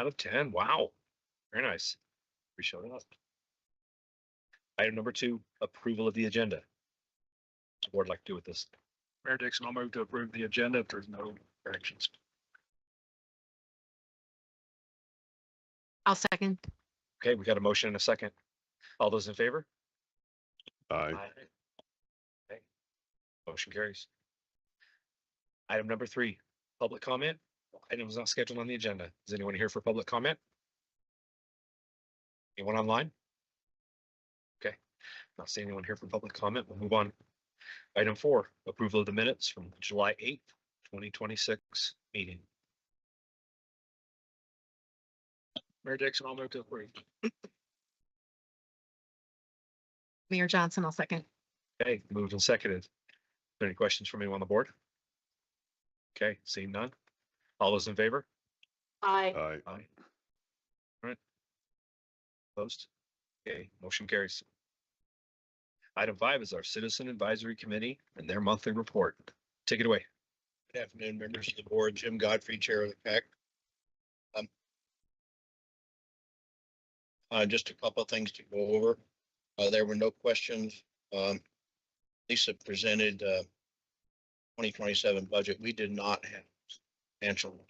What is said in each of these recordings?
out of 10. Wow. Very nice. Appreciate it. Item number 2, approval of the agenda. What's the board like to do with this? Mayor Dixon, I'll move to approve the agenda if there's no corrections. I'll second. Okay, we got a motion and a second. All those in favor? Aye. Okay. Motion carries. Item number 3, public comment. Item is not scheduled on the agenda. Is anyone here for public comment? Anyone online? Okay, not seeing anyone here for public comment. We'll move on. Item 4, approval of the minutes from July 8th, 2026 meeting. Mayor Dixon, I'll move to approve. Mayor Johnson, I'll second. Okay, moved and seconded. Any questions from anyone on the board? Okay, seeing none. All those in favor? Aye. Aye. Aye. All right. Opposed? Okay, motion carries. Item 5 is our Citizen Advisory Committee and their monthly report. Take it away. Good afternoon, members of the board. Jim Godfrey, Chair of the PAC. Just a couple of things to go over. There were no questions. Lisa presented 2027 budget. We did not have financial.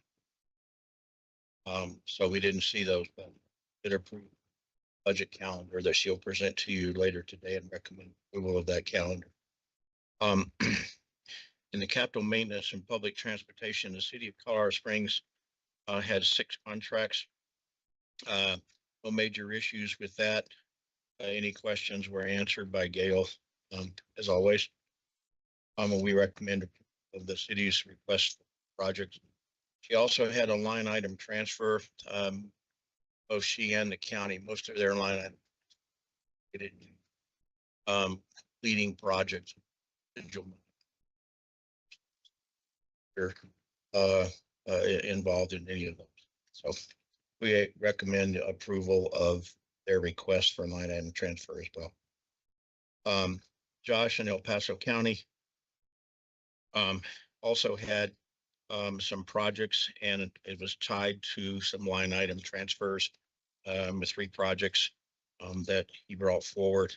So we didn't see those, but did approve budget calendar that she'll present to you later today and recommend approval of that calendar. In the capital maintenance and public transportation, the city of Colorado Springs had 6 contracts. No major issues with that. Any questions were answered by Gail, as always. We recommend of the city's request for projects. She also had a line item transfer. Both she and the county, most of their line items leading projects. Involved in any of those. So we recommend approval of their request for line item transfer as well. Josh in El Paso County also had some projects, and it was tied to some line item transfers with 3 projects that he brought forward.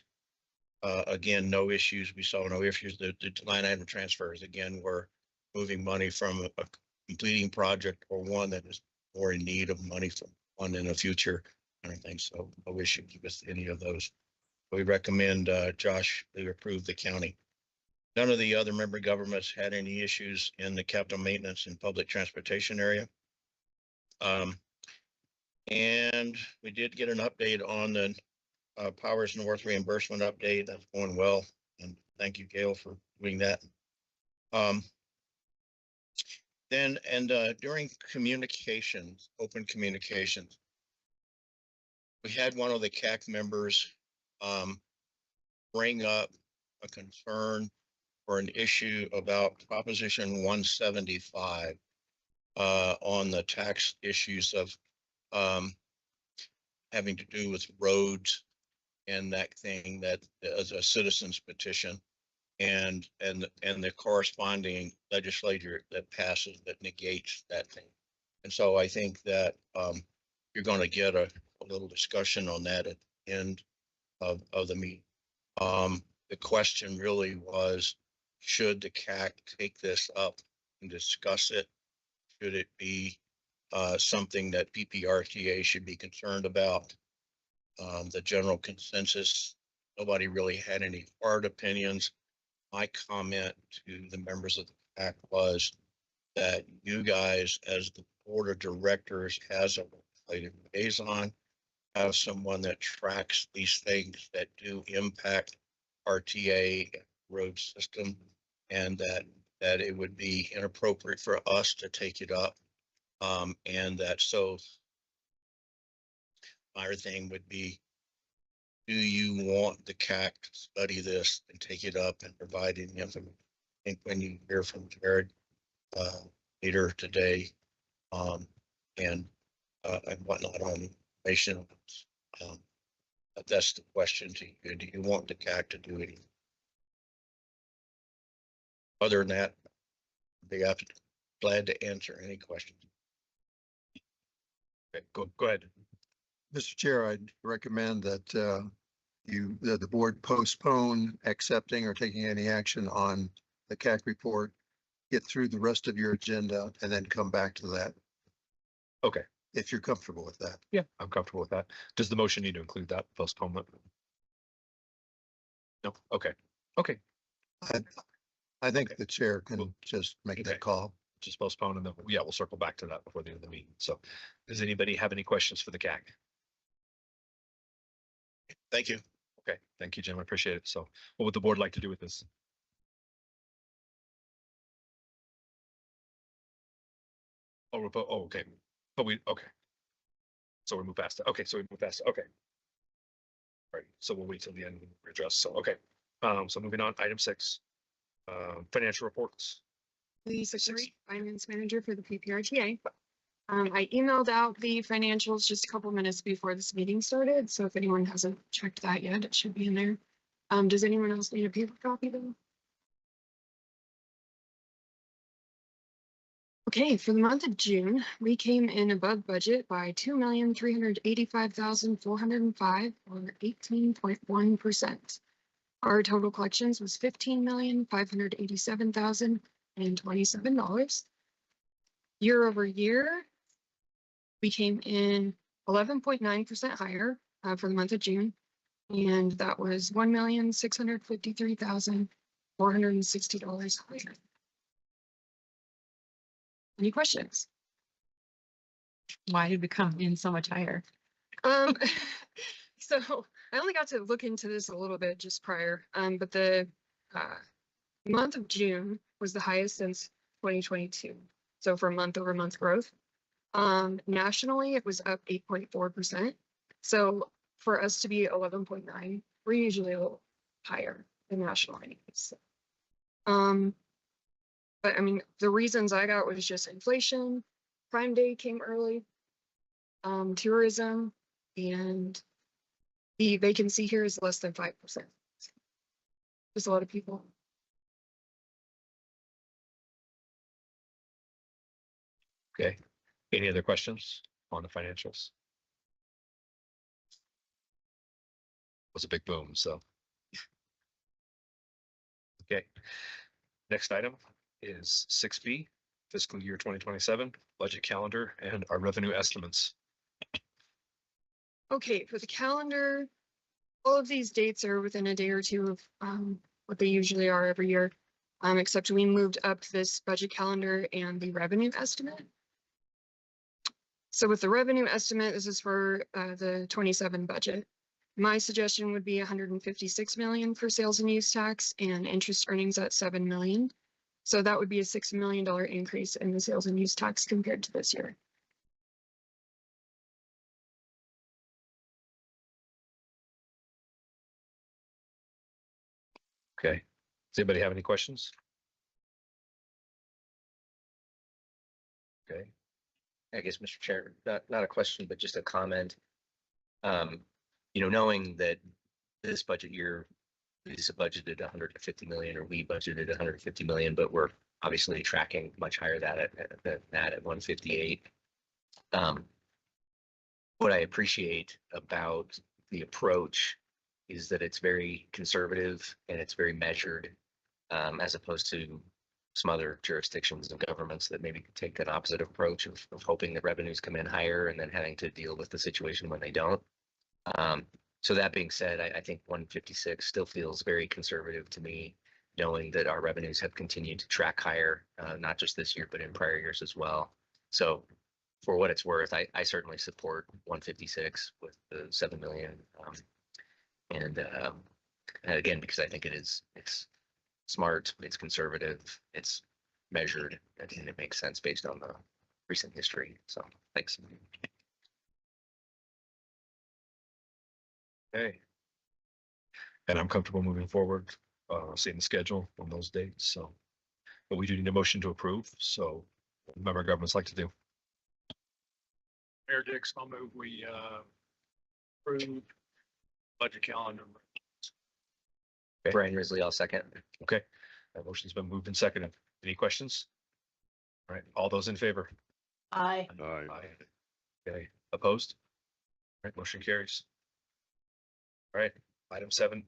Again, no issues. We saw no issues. The line item transfers again were moving money from a completing project or one that is more in need of money from one in the future kind of thing. So no issues with any of those. We recommend Josh to approve the county. None of the other member governments had any issues in the capital maintenance and public transportation area. And we did get an update on the Powers North reimbursement update. That's going well. And thank you, Gail, for doing that. During communications, open communications, we had one of the CAC members bring up a concern or an issue about Proposition 175 on the tax issues of having to do with roads and that thing that as a citizen's petition and the corresponding legislature that passes that negates that thing. And so I think that you're going to get a little discussion on that at the end of the meeting. The question really was, should the CAC take this up and discuss it? Should it be something that PPRTA should be concerned about? The general consensus, nobody really had any hard opinions. My comment to the members of the PAC was that you guys, as the board of directors, has a legislative liaison, have someone that tracks these things that do impact RTA road system, and that it would be inappropriate for us to take it up. And that so my thing would be, do you want the CAC to study this and take it up and provide any information? I think when you hear from Jared later today, and whatnot on information, that's the question to you. Do you want the CAC to do anything? Other than that, I'd be glad to answer any questions. Okay, go ahead. Mr. Chair, I'd recommend that the board postpone accepting or taking any action on the CAC report, get through the rest of your agenda and then come back to that. Okay. If you're comfortable with that. Yeah, I'm comfortable with that. Does the motion need to include that postponement? No, okay, okay, I think the chair can just make Okay. that call. just postpone and then, yeah, we'll circle back to that before the end of the meeting. So does anybody have any questions for the CAC? Thank you. Okay, thank you, Jim. I appreciate it. So what would the board like to do with this? Oh, okay. But okay. So we move past it. Okay, so we move past it. Okay. All right, so we'll wait till the end to address. So, okay. So moving on, item 6, financial reports. Lisa Six. Curry, Finance Manager for the PPRTA. I emailed out the financials just a couple minutes before this meeting started, so if anyone hasn't checked that yet, it should be in there. Does anyone else need a paper copy though? Okay, for the month of June, we came in above budget by $2,385,405 or 18.1%. Our total collections was $15,587,027. Year over year, we came in 11.9% higher for the month of June, and that was $1,653,460 higher. Any questions? Why did we come in so much higher? Um, so I only got to look into this a little bit just prior, but the month of June was the highest since 2022. So for month over month growth, nationally it was up 8.4%. So for us to be 11.9, we're usually a little higher than national anyways. But I mean, the reasons I got was just inflation, Prime Day came early, tourism, and the vacancy here is less than 5%. There's a lot of people. Okay. Any other questions on the financials? It was a big boom, so. Okay. Next item is 6B, fiscal year 2027, budget calendar and our revenue estimates. Okay, for the calendar, all of these dates are within a day or two of what they usually are every year, except we moved up this budget calendar and the revenue estimate. So with the revenue estimate, this is for the 27 budget. My suggestion would be 156 million for sales and use tax and interest earnings at 7 million. So that would be a $6 million increase in the sales and use tax compared to this year. Okay. Does anybody have any questions? Okay. I guess, Mr. Chair, not a question, but just a comment. Knowing that this budget year is budgeted 150 million, or we budgeted 150 million, but we're obviously tracking much higher than that at 158. What I appreciate about the approach is that it's very conservative and it's very measured, as opposed to some other jurisdictions and governments that maybe take an opposite approach of hoping that revenues come in higher and then having to deal with the situation when they don't. So that being said, I think 156 still feels very conservative to me, knowing that our revenues have continued to track higher, not just this year, but in prior years as well. So for what it's worth, I certainly support 156 with the 7 million. And again, because I think it's smart, it's conservative, it's measured, and it makes sense based on the recent history. So thanks. Okay. And I'm comfortable moving forward, seeing the schedule on those dates, so. But we do need a motion to approve, so what member governments like to do. Mayor Dix, I'll move we approve budget calendar. Okay. Brian Risley, I'll second. Okay, that motion's been moved and seconded. Any questions? All right, all those in favor? Aye. Aye. Okay, Opposed? All right, motion carries. All right, item 7,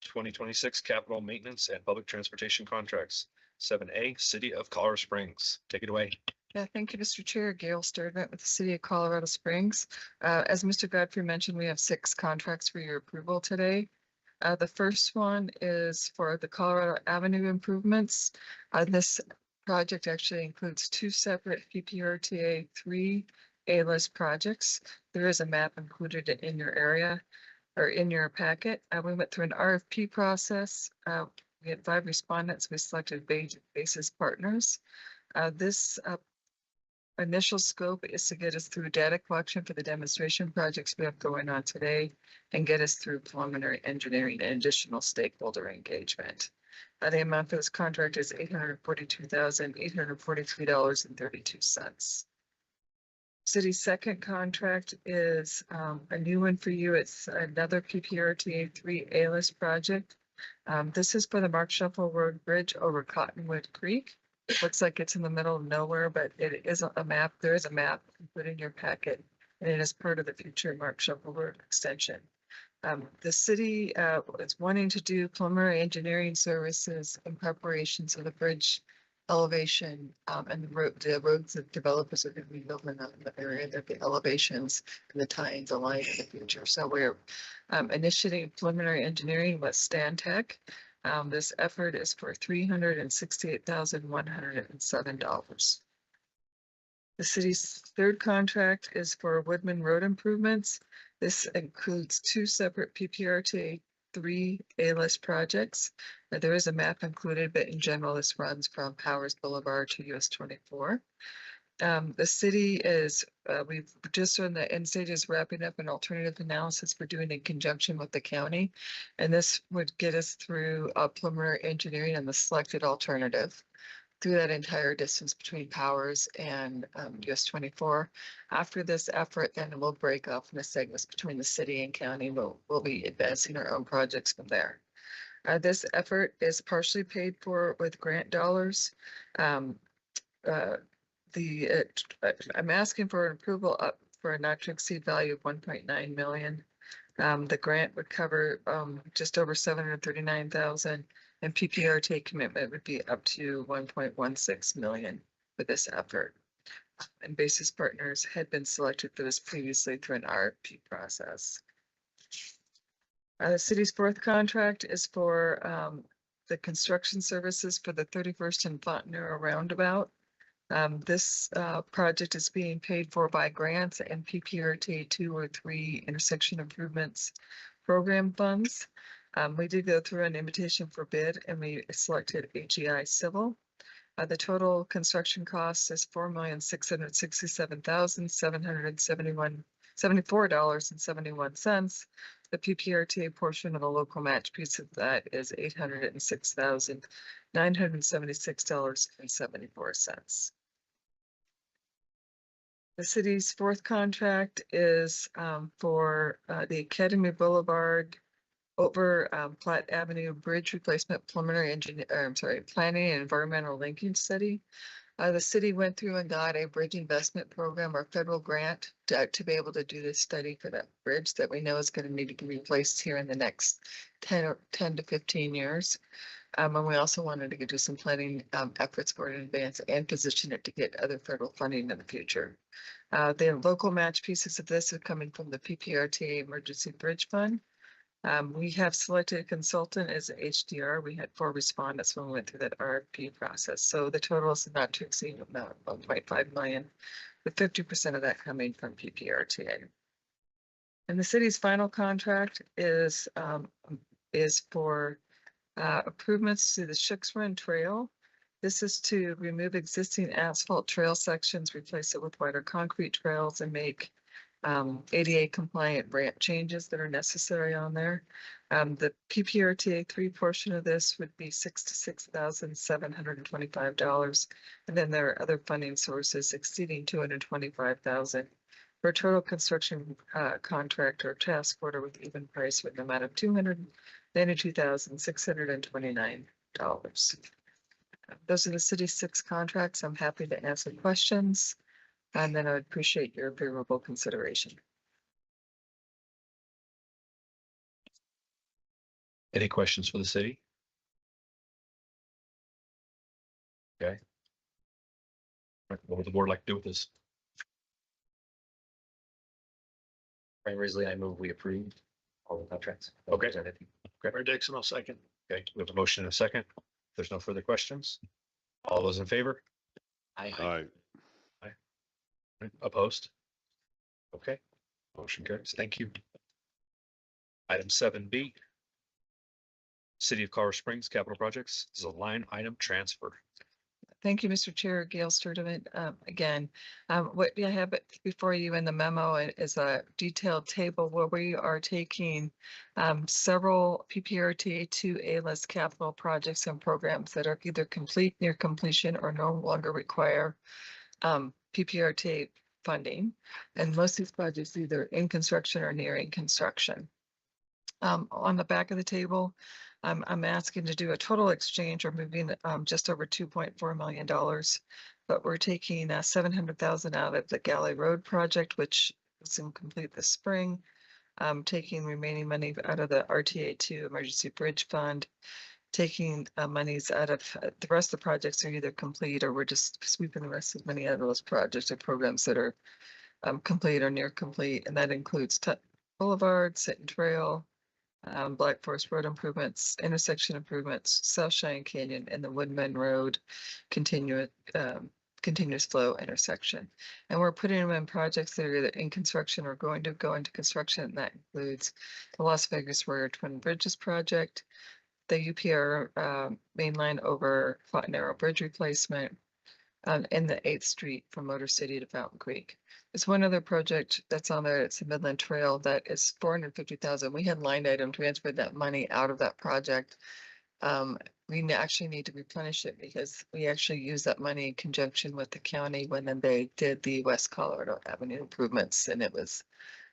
2026 capital maintenance and public transportation contracts. 7A, City of Colorado Springs. Take it away. Yeah, thank you, Mr. Chair. Gail Sturdivant with the City of Colorado Springs. As Mr. Godfrey mentioned, we have 6 contracts for your approval today. The first one is for the Colorado Avenue improvements. This project actually includes 2 separate PPRTA 3 A-list projects. There is a map included in your area or in your packet. We went through an RFP process. We had 5 respondents. We selected basis partners. This initial scope is to get us through data collection for the demonstration projects we have going on today and get us through preliminary engineering and additional stakeholder engagement. The amount for this contract is $842,843.32. City's second contract is a new one for you. It's another PPRTA 3 A-list project. This is for the Mark Shuffle Road Bridge over Cottonwood Creek. Looks like it's in the middle of nowhere, but it isn't a map. There is a map put in your packet, and it is part of the future Mark Shuffle Road extension. The city is wanting to do preliminary engineering services in preparation so the bridge elevation and the roads that developers are going to be building up in the area, that the elevations and the tie-ins align in the future. So we're initiating preliminary engineering with Stantec. This effort is for $368,107. The city's third contract is for Woodman Road improvements. This includes 2 separate PPRTA 3 A-list projects. There is a map included, but in general, this runs from Powers Boulevard to US 24. The city is, we've just in the end stages wrapping up an alternative analysis we're doing in conjunction with the county. And this would get us through preliminary engineering and the selected alternative through that entire distance between Powers and US 24. After this effort, then we'll break off in the segments between the city and county. We'll be advancing our own projects from there. This effort is partially paid for with grant dollars. I'm asking for an approval up for a not to exceed value of 1.9 million. The grant would cover just over 739,000, and PPRTA commitment would be up to 1.16 million for this effort. And basis partners had been selected for this previously through an RFP process. The city's fourth contract is for the construction services for the 31st and Fontenero roundabout. This project is being paid for by grants and PPRTA 2 or 3 intersection improvements program funds. We did go through an invitation for bid and we selected AGI Civil. The total construction cost is $4,667,774.71. The PPRTA portion of the local match piece of that is $806,976.74. The city's fourth contract is for the Academy Boulevard over Platte Avenue Bridge Replacement Preliminary Planning and Environmental Linkage Study. The city went through and got a bridge investment program or federal grant to be able to do this study for that bridge that we know is going to need to be replaced here in the next 10 to 15 years. And we also wanted to do some planning efforts for it in advance and position it to get other federal funding in the future. The local match pieces of this are coming from the PPRTA Emergency Bridge Fund. We have selected a consultant as HDR. We had 4 respondents when we went through that RFP process. So the total is not to exceed about 1.5 million, with 50% of that coming from PPRTA. And the city's final contract is for improvements to the Shooks Run Trail. This is to remove existing asphalt trail sections, replace it with wider concrete trails, and make ADA compliant ramp changes that are necessary on there. The PPRTA 3 portion of this would be $66,725. And then there are other funding sources exceeding $225,000 for a total construction contract or task order with even price with an amount of $292,629. Those are the city's 6 contracts. I'm happy to answer questions. And then I would appreciate your favorable consideration. Any questions for the city? Okay. Right, what would the board like to do with this? Brian Risley, I move we approve all the contracts. Okay. Presented. Mayor Dixon, I'll second. Okay, we have a motion and a second. If there's no further questions. All those in favor? Aye. Opposed? Okay, motion carries. Thank you. Item 7B. City of Colorado Springs Capital Projects is a line item transfer. Thank you, Mr. Chair, Gail Sturdivant. Again, what I have before you in the memo is a detailed table where we are taking several PPRTA 2A list capital projects and programs that are either complete, near completion, or no longer require PPRTA funding. And most of these projects either in construction or nearing construction. On the back of the table, I'm asking to do a total exchange or moving just over $2.4 million. But we're taking 700,000 out of the Galley Road project, which is incomplete this spring. Taking remaining money out of the RTA2 Emergency Bridge Fund. Taking monies out of the rest of the projects are either complete or we're just sweeping the rest of the money out of those projects or programs that are complete or near complete. And that includes Boulevard, Sit Trail, Black Forest Road improvements, intersection improvements, South Cheyenne Canyon, and the Woodman Road continuous flow intersection. And we're putting them in projects that are either in construction or going to go into construction. And that includes the Las Vegas Warrior Twin Bridges project, the UPR main line over Flat Narrow Bridge replacement, in the 8th Street from Motor City to Fountain Creek. There's one other project that's on there. It's the Midland Trail that is 450,000. We had line item transferred that money out of that project. We actually need to replenish it because we actually used that money in conjunction with the county when they did the West Colorado Avenue improvements, and it was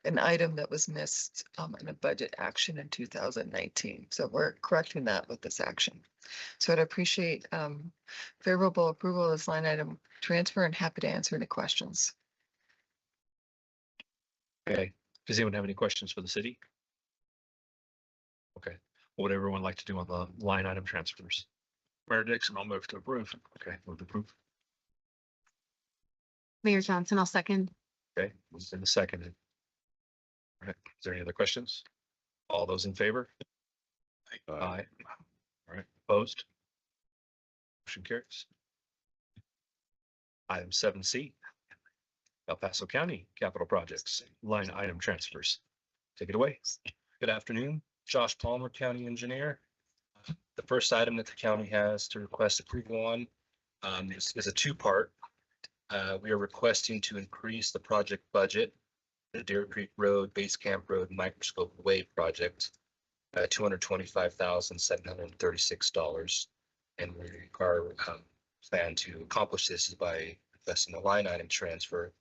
an item that was missed in a budget action in 2019. So we're correcting that with this action. So I'd appreciate favorable approval of this line item transfer and happy to answer any questions. Okay, does anyone have any questions for the city? Okay, what would everyone like to do on the line item transfers? Mayor Dixon, I'll move to approve. Okay, move to approve. Mayor Johnson, I'll second. Okay, moved in the second. All right, is there any other questions? All those in favor? Aye. All right, opposed? Motion carries. Item 7C. El Paso County Capital Projects, line item transfers. Take it away. Good afternoon, Josh Palmer, County Engineer. The first item that the county has to request approval on is a two-part. We are requesting to increase the project budget, the Deer Creek Road, Base Camp Road, Microscope Way project, $225,736. And our plan to accomplish this is by requesting a line item transfer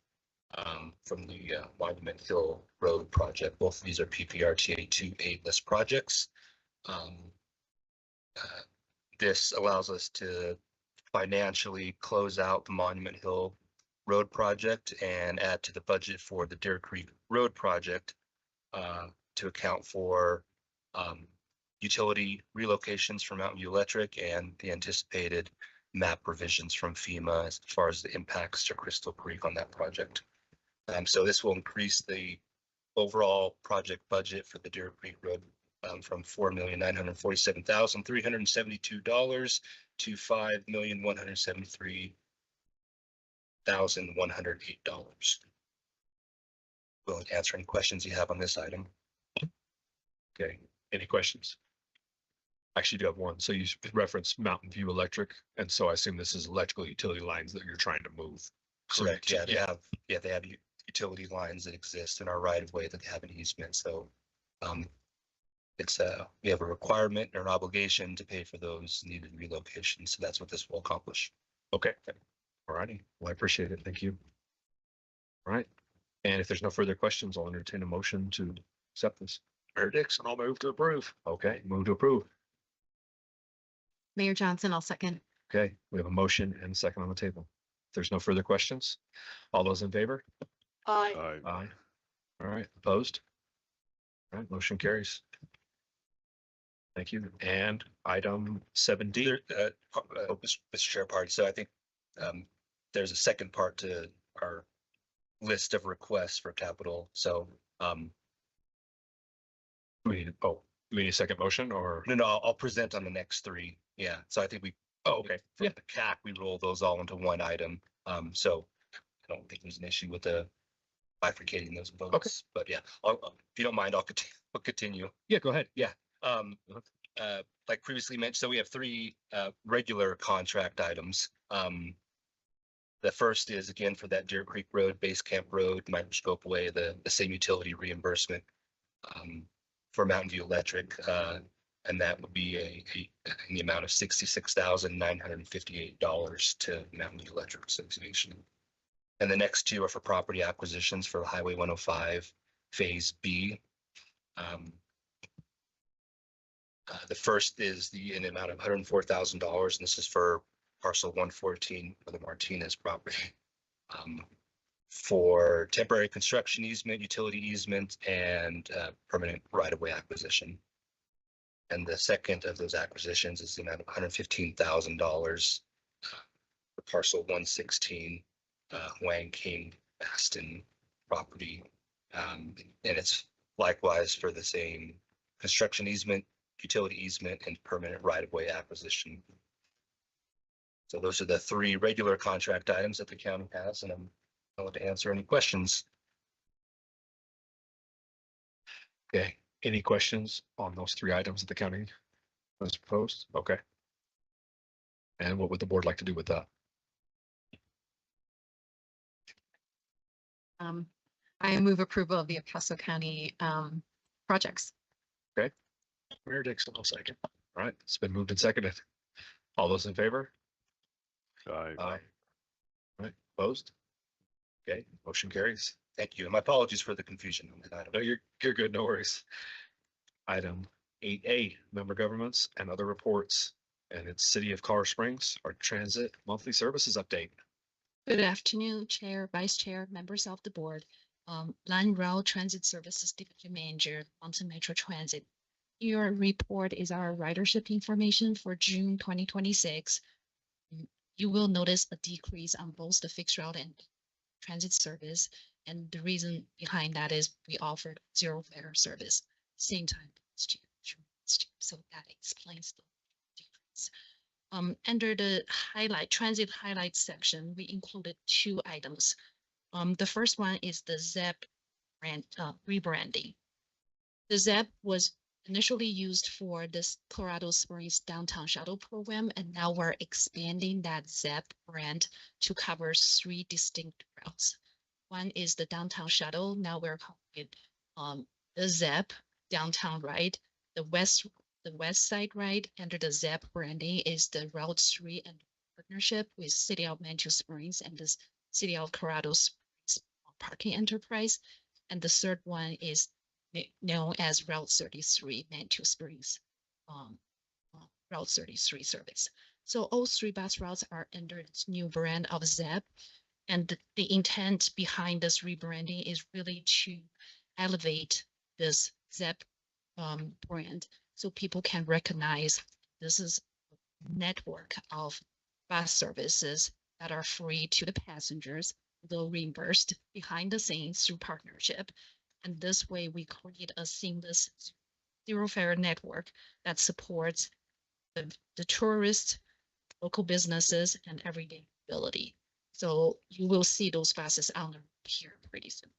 from the Monument Hill Road project. Both of these are PPRTA 2A list projects. This allows us to financially close out the Monument Hill Road project and add to the budget for the Deer Creek Road project to account for utility relocations from Mountain View Electric and the anticipated map revisions from FEMA as far as the impacts to Crystal Creek on that project. So this will increase the overall project budget for the Deer Creek Road from $4,947,372 to $5,173,108. Willing to answer any questions you have on this item. Okay, any questions? I actually do have one. So you referenced Mountain View Electric, and so I assume this is electrical utility lines that you're trying to move. Correct. Yeah, they have utility lines that exist in our right of way that they have an easement. So it's we have a requirement or an obligation to pay for those needed relocations. So that's what this will accomplish. Okay. All righty. Well, I appreciate it. Thank you. All right. And if there's no further questions, I'll entertain a motion to accept this. Mayor Dixon, I'll move to approve. Okay, move to approve. Mayor Johnson, I'll second. Okay, we have a motion and a second on the table. there's no further questions, all those in favor? Aye. Aye. All right, opposed? All right, motion carries. Thank you. And item 7D. Mr. Chair, pardon. So I think there's a second part to our list of requests for capital. So Do we need a second motion or? no, I'll present on the next three. Yeah. So I think we. Oh, okay. For the CAC, we roll those all into one item. So I don't think there's an issue with the bifurcating those votes. But yeah, if you don't mind, I'll continue. Yeah, go ahead. Like previously mentioned, so we have three regular contract items. The first is again for that Deer Creek Road, Base Camp Road, Microscope Way, the same utility reimbursement for Mountain View Electric, and that would be in the amount of $66,958 to Mountain View Electric Association. And the next two are for property acquisitions for Highway 105 Phase B. The first is in the amount of $104,000, and this is for parcel 114 of the Martinez property. For temporary construction easement, utility easement, and permanent right-of-way acquisition. And the second of those acquisitions is the amount of $115,000 for parcel 116, Wang King Aston property. And it's likewise for the same construction easement, utility easement, and permanent right-of-way acquisition. So those are the three regular contract items that the county has, and I'm willing to answer any questions. Okay, any questions on those three items that the county has proposed? Okay. And what would the board like to do with that? I move approval of the El Paso County projects. Mayor Dixon, I'll second. All right, it's been moved and seconded. All those in favor? Aye. Aye. All right, opposed? Okay, motion carries. Thank you. And my apologies for the confusion on that item. No, you're good, no worries. Item 8A, member governments and other reports. And it's City of Colorado Springs, our transit monthly services update. Good afternoon, Chair, Vice Chair, members of the board. Line Rail Transit Services Division Manager, Mountain Metro Transit. Your report is our ridership information for June 2026. You will notice a decrease on both the fixed route and transit service. And the reason behind that is we offered zero fare service same time last year. So that explains the difference. Under the transit highlight section, we included two items. The first one is the ZEP brand rebranding. The ZEP was initially used for this Colorado Springs downtown shuttle program, and now we're expanding that ZEP brand to cover three distinct routes. One is the downtown shuttle. Now we're calling it the ZEP downtown ride. The west side ride under the ZEP branding is the Route 3 and partnership with City of Manitou Springs and the City of Colorado Springs Parking Enterprise. And the third one is known as Route 33 Manitou Springs Route 33 service. So all three bus routes are under this new brand of ZEP. And the intent behind this rebranding is really to elevate this ZEP brand so people can recognize this is a network of bus services that are free to the passengers, though reimbursed behind the scenes through partnership. And this way we create a seamless zero fare network that supports the tourists, local businesses, and everyday mobility. So you will see those buses on the road here pretty soon.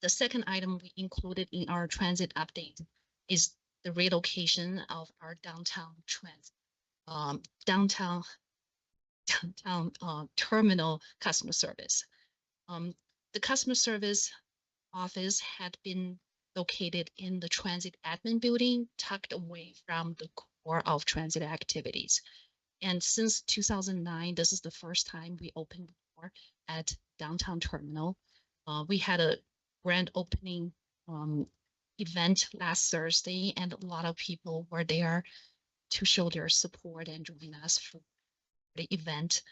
The second item we included in our transit update is the relocation of our downtown terminal customer service. The customer service office had been located in the transit admin building, tucked away from the core of transit activities. And since 2009, this is the first time we opened the door at downtown terminal. We had a grand opening event last Thursday, and a lot of people were there to show their support and join us for the event.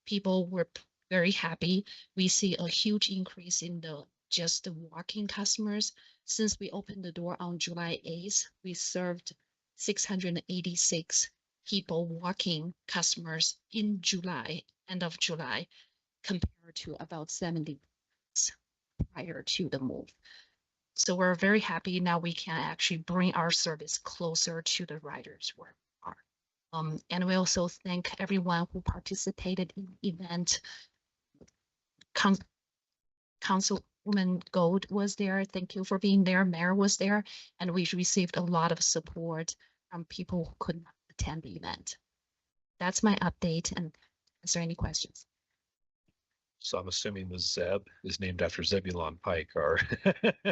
People were very happy. We see a huge increase in just the walking customers. Since we opened the door on July 8th, we served 686 people walking customers in July, end of July, compared to about 70 prior to the move. So we're very happy now we can actually bring our service closer to the riders where we are. And we also thank everyone who participated in the event. Councilwoman Gold was there. Thank you for being there. Mayor was there, and we received a lot of support from people who could not attend the event. That's my update. And is there any questions? So I'm assuming the Zeb is named after Zebulon Pike, our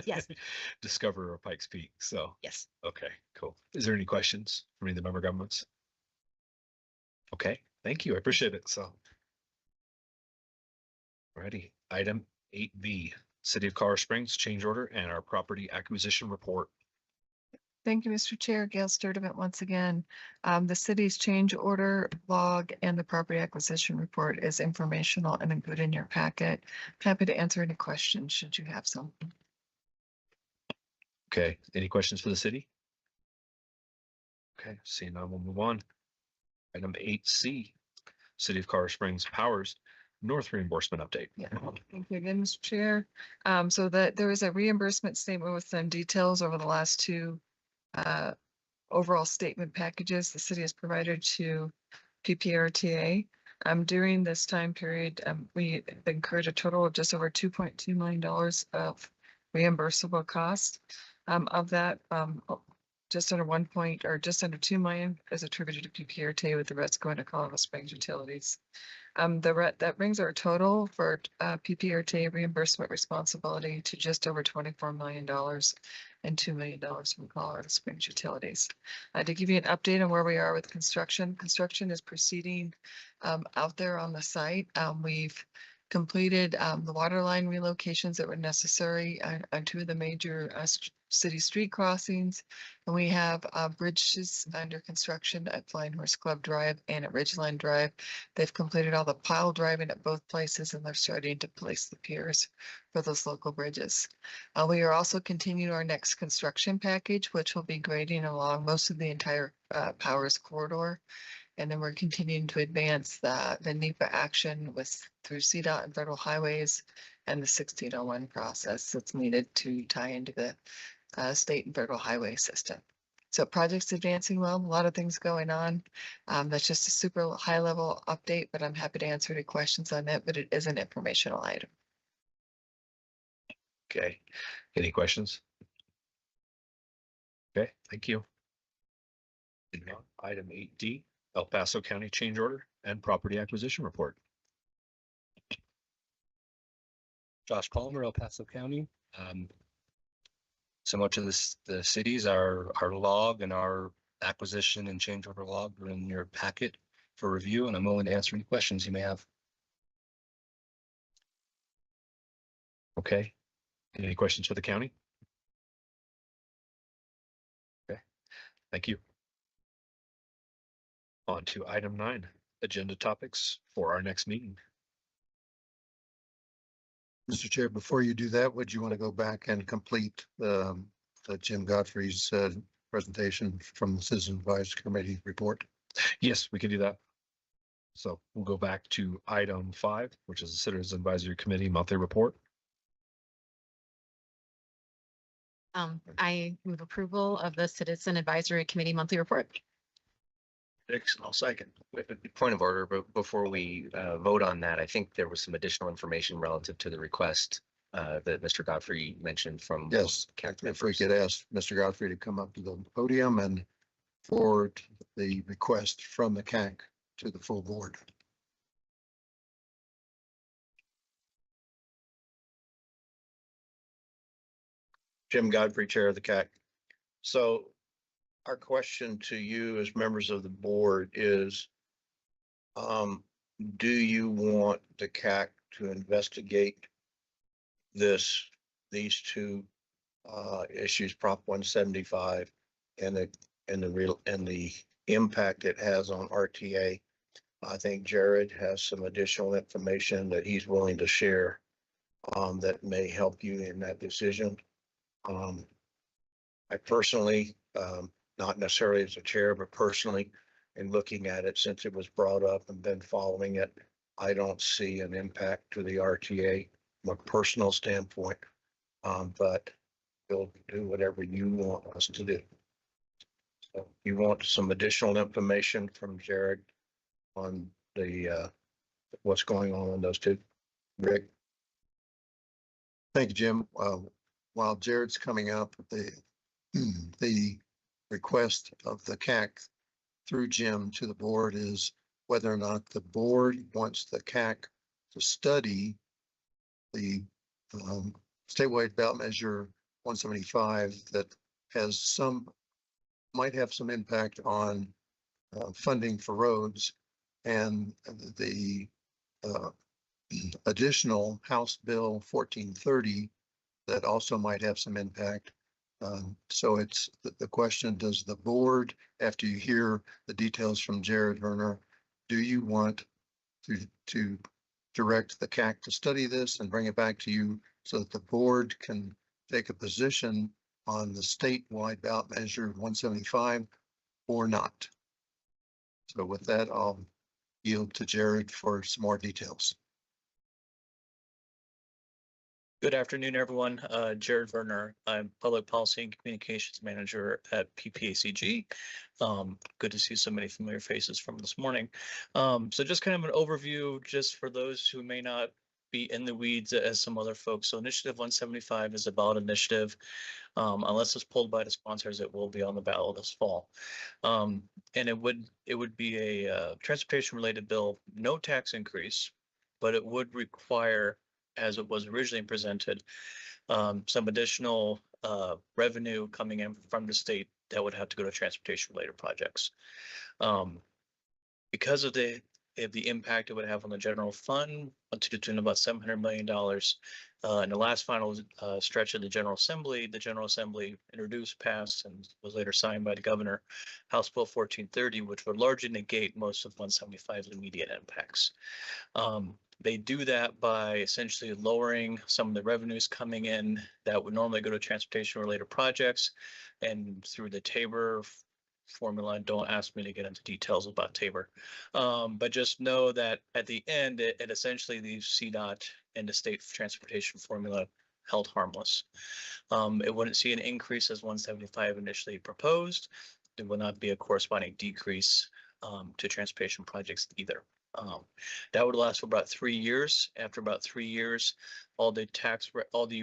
Yes. discoverer of Pikes Peak. So, Yes. okay, cool. Is there any questions from any of the member governments? Okay, thank you. I appreciate it. So. Alrighty, item 8B, City of Colorado Springs change order and our property acquisition report. Thank you, Mr. Chair. Gail Sturdivant once again. The city's change order log and the property acquisition report is informational and included in your packet. Happy to answer any questions should you have some. Okay, any questions for the city? Okay, seeing none, we'll move on. Item 8C, City of Colorado Springs Powers North reimbursement update. Yeah, thank you again, Mr. Chair. So that there is a reimbursement statement with some details over the last two overall statement packages the city has provided to PPRTA. During this time period, we incurred a total of just over $2.2 million of reimbursable costs. Of that, just under just under 2 million is attributed to PPRTA, with the rest going to Colorado Springs Utilities. That brings our total for PPRTA reimbursement responsibility to just over $24 million and $2 million from Colorado Springs Utilities. To give you an update on where we are with construction, construction is proceeding out there on the site. We've completed the water line relocations that were necessary on two of the major city street crossings. And we have bridges under construction at Flying Horse Club Drive and at Ridgeline Drive. They've completed all the pile driving at both places, and they're starting to place the piers for those local bridges. We are also continuing our next construction package, which will be grading along most of the entire Powers corridor. And then we're continuing to advance the NEPA action through CDOT and federal highways and the 1601 process that's needed to tie into the state and federal highway system. So project's advancing well, a lot of things going on. That's just a super high level update, but I'm happy to answer any questions on it, but it is an informational item. Okay, any questions? Okay, thank you. Item 8D, El Paso County change order and property acquisition report. Josh Palmer, El Paso County. Similar to the cities, our log and our acquisition and change order log are in your packet for review, and I'm willing to answer any questions you may have. Okay, any questions for the county? Okay, thank you. On to item 9, agenda topics for our next meeting. Mr. Chair, before you do that, would you want to go back and complete Jim Godfrey's presentation from the Citizen Advisory Committee report? Yes, we can do that. So we'll go back to item 5, which is the Citizen Advisory Committee monthly report. I move approval of the Citizen Advisory Committee monthly report. Excellent, I'll second. Point of order, but before we vote on that, I think there was some additional information relative to the request that Mr. Godfrey mentioned from. Yes, if we could ask Mr. Godfrey to come up to the podium and forward the request from the CAC to the full board. Jim Godfrey, Chair of the CAC. So our question to you as members of the board is, do you want the CAC to investigate these two issues, Prop 175 and the impact it has on RTA I think Jared has some additional information that he's willing to share that may help you in that decision. I personally, not necessarily as a chair, but personally, in looking at it since it was brought up and been following it, I don't see an impact to the RTA from a personal standpoint. But we'll do whatever you want us to do. So you want some additional information from Jared on the what's going on those two? Rick? Thank you, Jim. While Jared's coming up, the request of the CAC through Jim to the board is whether or not the board wants the CAC to study the statewide ballot measure 175 that has might have some impact on funding for roads, and the additional House Bill 1430 that also might have some impact. So it's the question, does the board, after you hear the details from Jared Werner, do you want to direct the CAC to study this and bring it back to you so that the board can take a position on the statewide ballot measure 175 or not? So with that, I'll yield to Jared for some more details. Good afternoon, everyone. Jared Werner. I'm Public Policy and Communications Manager at PPACG. Good to see so many familiar faces from this morning. So just kind of an overview, just for those who may not be in the weeds as some other folks. So Initiative 175 is a ballot initiative. Unless it's pulled by the sponsors, it will be on the ballot this fall. And it would be a transportation related bill, no tax increase, but it would require, as it was originally presented, some additional revenue coming in from the state that would have to go to transportation related projects. Because of the impact it would have on the general fund, to the tune of about $700 million. In the last final stretch of the General Assembly introduced, passed, and was later signed by the governor, House Bill 1430, which would largely negate most of 175's immediate impacts. They do that by essentially lowering some of the revenues coming in that would normally go to transportation related projects, and through the Tabor formula. Don't ask me to get into details about Tabor, but just know that at the end, it essentially leaves CDOT and the state transportation formula held harmless. It wouldn't see an increase as 175 initially proposed. There will not be a corresponding decrease to transportation projects either. That would last for about 3 years. After about 3 years, all the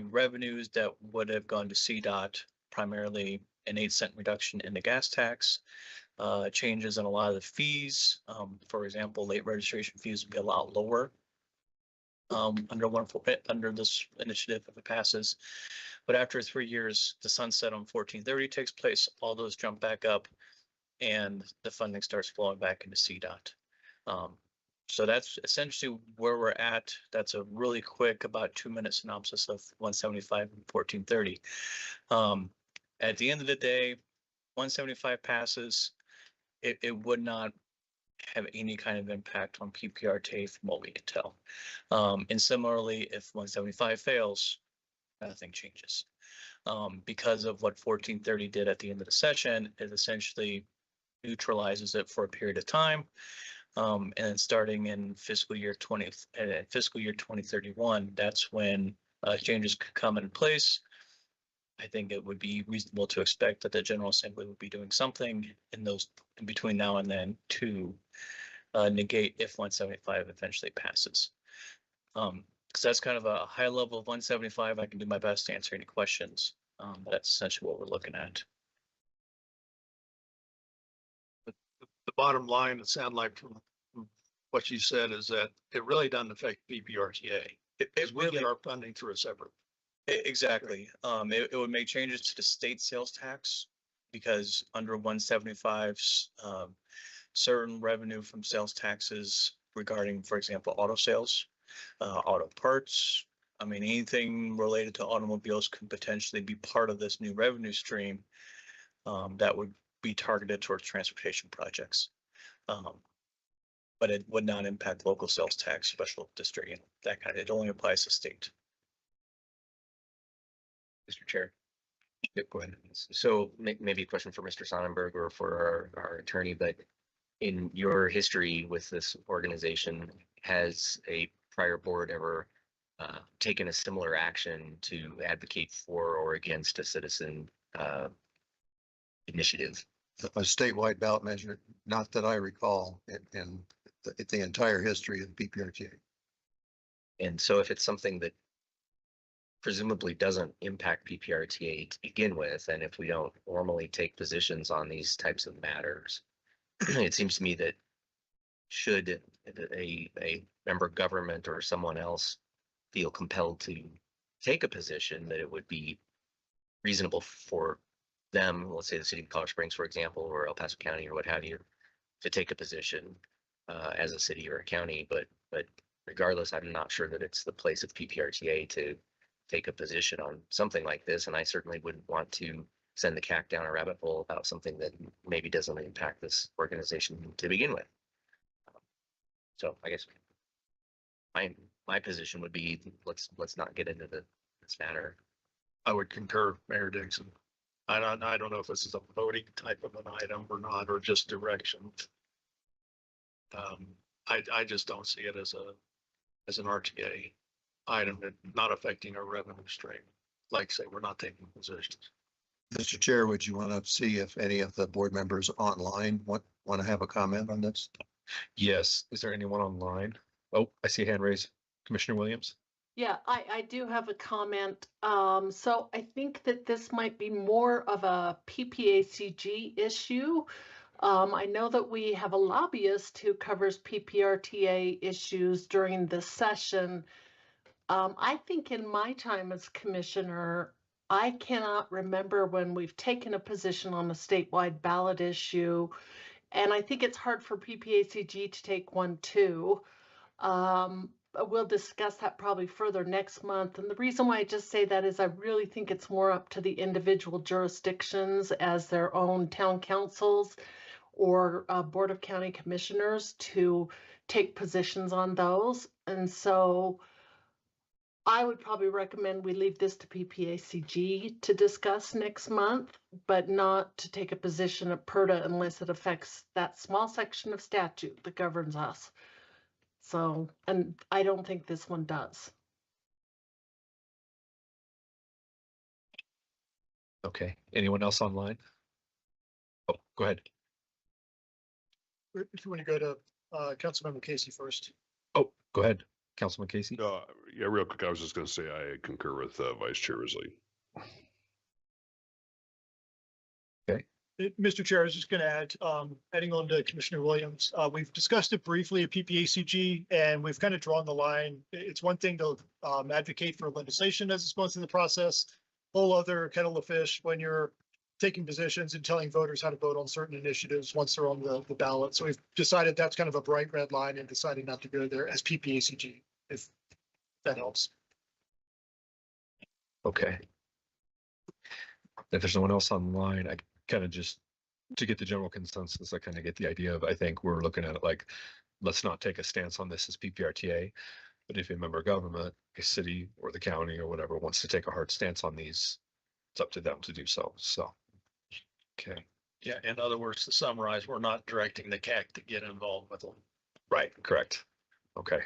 revenues that would have gone to CDOT, primarily an 8-cent reduction in the gas tax, changes in a lot of the fees. For example, late registration fees would be a lot lower under this initiative if it passes. But after 3 years, the sunset on 1430 takes place. All those jump back up, and the funding starts flowing back into CDOT. So that's essentially where we're at. That's a really quick, about 2-minute synopsis of 175 and 1430. At the end of the day, 175 passes, it would not have any kind of impact on PPRTA from what we can tell. And similarly, if 175 fails, nothing changes. Because of what 1430 did at the end of the session, it essentially neutralizes it for a period of time. And then starting in fiscal year 2031, that's when changes could come in place. I think it would be reasonable to expect that the General Assembly would be doing something in between now and then to negate if 175 eventually passes. Because that's kind of a high level of 175. I can do my best to answer any questions. But that's essentially what we're looking at. The bottom line, it sounded like from what you said, is that it really doesn't affect PPRTA. Because we get our funding through a separate. Exactly. It would make changes to the state sales tax, because under 175's certain revenue from sales taxes regarding, for example, auto sales, auto parts. I mean, anything related to automobiles could potentially be part of this new revenue stream that would be targeted towards transportation projects. but it would not impact local sales tax, special district, that kind of, it only applies to state. Mr. Chair. Yep, go ahead. So maybe a question for Mr. Sonnenberg or for our attorney, but in your history with this organization, has a prior board ever taken a similar action to advocate for or against a citizen initiative? A statewide ballot measure, not that I recall in the entire history of PPRTA. And so if it's something that presumably doesn't impact PPRTA to begin with, and if we don't formally take positions on these types of matters, it seems to me that should a member of government or someone else feel compelled to take a position, that it would be reasonable for them, let's say the city of Colorado Springs, for example, or El Paso County or what have you, to take a position as a city or a county. But regardless, I'm not sure that it's the place of PPRTA to take a position on something like this. And I certainly wouldn't want to send the CAC down a rabbit hole about something that maybe doesn't impact this organization to begin with. So I guess my position would be, let's not get into this matter. I would concur, Mayor Dixon. I don't know if this is a voting type of an item or not, or just direction. I just don't see it as an RTA item that not affecting our revenue stream. Like I say, we're not taking positions. Mr. Chair, would you want to see if any of the board members online want to have a comment on this? Yes. Is there anyone online? Oh, I see a hand raised. Commissioner Williams. Yeah, I do have a comment. So I think that this might be more of a PPACG issue. I know that we have a lobbyist who covers PPRTA issues during this session. I think in my time as commissioner, I cannot remember when we've taken a position on a statewide ballot issue. And I think it's hard for PPACG to take one too. We'll discuss that probably further next month. And the reason why I just say that is I really think it's more up to the individual jurisdictions as their own town councils or Board of County Commissioners to take positions on those. And so I would probably recommend we leave this to PPACG to discuss next month, but not to take a position at PRTA unless it affects that small section of statute that governs us. So, and I don't think this one does. Okay. Anyone else online? Oh, go ahead. If you want to go to Councilmember Casey first. Oh, go ahead, Councilman Casey. Yeah, real quick, I was just gonna say I concur with Vice Chair Risley. Mr. Chair, I was just going to add, adding on to Commissioner Williams, we've discussed it briefly at PPACG, and we've kind of drawn the line. It's one thing to advocate for legislation as it's going through the process, whole other kettle of fish when you're taking positions and telling voters how to vote on certain initiatives once they're on the ballot. So we've decided that's kind of a bright red line and decided not to go there as PPACG, if that helps. Okay. If there's no one else online, I kind of just, to get the general consensus, I kind of get the idea of, I think we're looking at it like, let's not take a stance on this as PPRTA, but if a member of government, a city or the county or whatever wants to take a hard stance on these, it's up to them to do so. So, okay. Yeah, in other words, to summarize, we're not directing the CAC to get involved with them. Right, correct. Okay.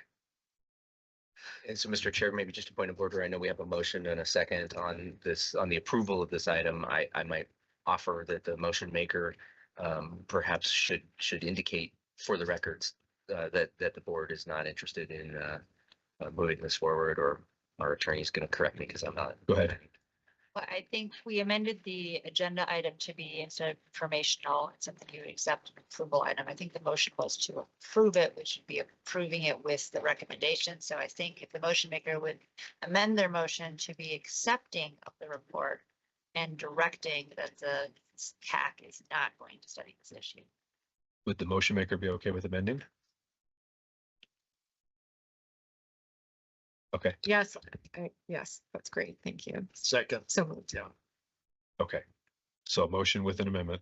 And so, Mr. Chair, maybe just a point of order. I know we have a motion and a second on this, on the approval of this item. I might offer that the motion maker perhaps should indicate for the records that the board is not interested in moving this forward, or our attorney is going to correct me because I'm not. Go ahead. Well, I think we amended the agenda item to be, instead of informational, it's something you accept an approval item. I think the motion was to approve it, which would be approving it with the recommendation. So I think if the motion maker would amend their motion to be accepting of the report and directing that the CAC is not going to study this issue. Would the motion maker be okay with amending? Okay. Yes, yes, that's great. Thank you. Second. So moved. Yeah. Okay. So a motion with an amendment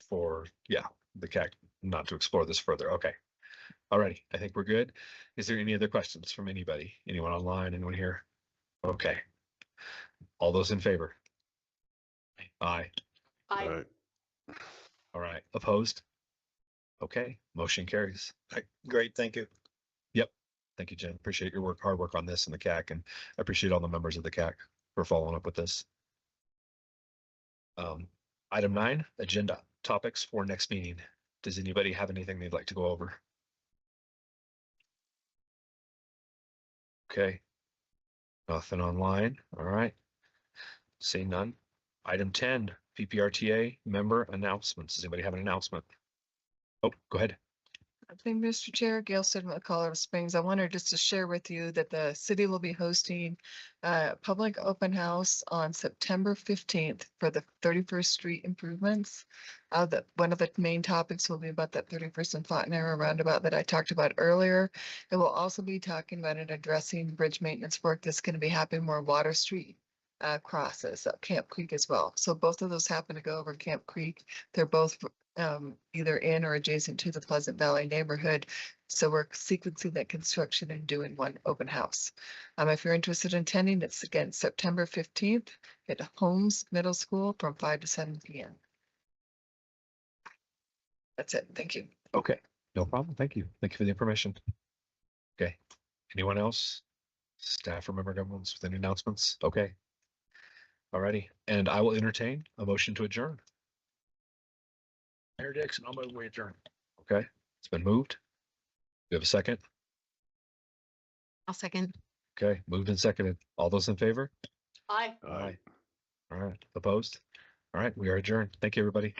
for, yeah, the CAC not to explore this further. Okay. Alrighty, I think we're good. Is there any other questions from anybody? Anyone online, anyone here? Okay. All those in favor? Aye. I, All right. All right, opposed? Okay, motion carries. Great, thank you. Thank you, Jen. Appreciate your hard work on this and the CAC, and I appreciate all the members of the CAC for following up with this. Item 9, agenda topics for next meeting. Does anybody have anything they'd like to go over? Okay. Nothing online. All right. Seeing none. Item 10, PPRTA member announcements. Does anybody have an announcement? Oh, go ahead. I think, Mr. Chair, Gail Stidham of Colorado Springs, I wanted just to share with you that the city will be hosting a public open house on September 15th for the 31st Street improvements. One of the main topics will be about that 31st and Fontenara roundabout that I talked about earlier. It will also be talking about and addressing bridge maintenance work that's going to be happening more Water Street crosses up Camp Creek as well. So both of those happen to go over Camp Creek. They're both either in or adjacent to the Pleasant Valley neighborhood. So we're sequencing that construction and doing one open house. If you're interested in attending, it's again September 15th at Holmes Middle School from 5 to 7 p.m. That's it. Thank you. Okay, no problem. Thank you. Thank you for the information. Okay, anyone else? Staff or member governments with any announcements? Okay. Alrighty, and I will entertain a motion to adjourn. Mayor Dixon, I'll move we adjourn. Okay, it's been moved. Do you have a second? I'll second. Okay, moved and seconded. All those in favor? I. Aye. All right, opposed? All right, we are adjourned. Thank you, everybody.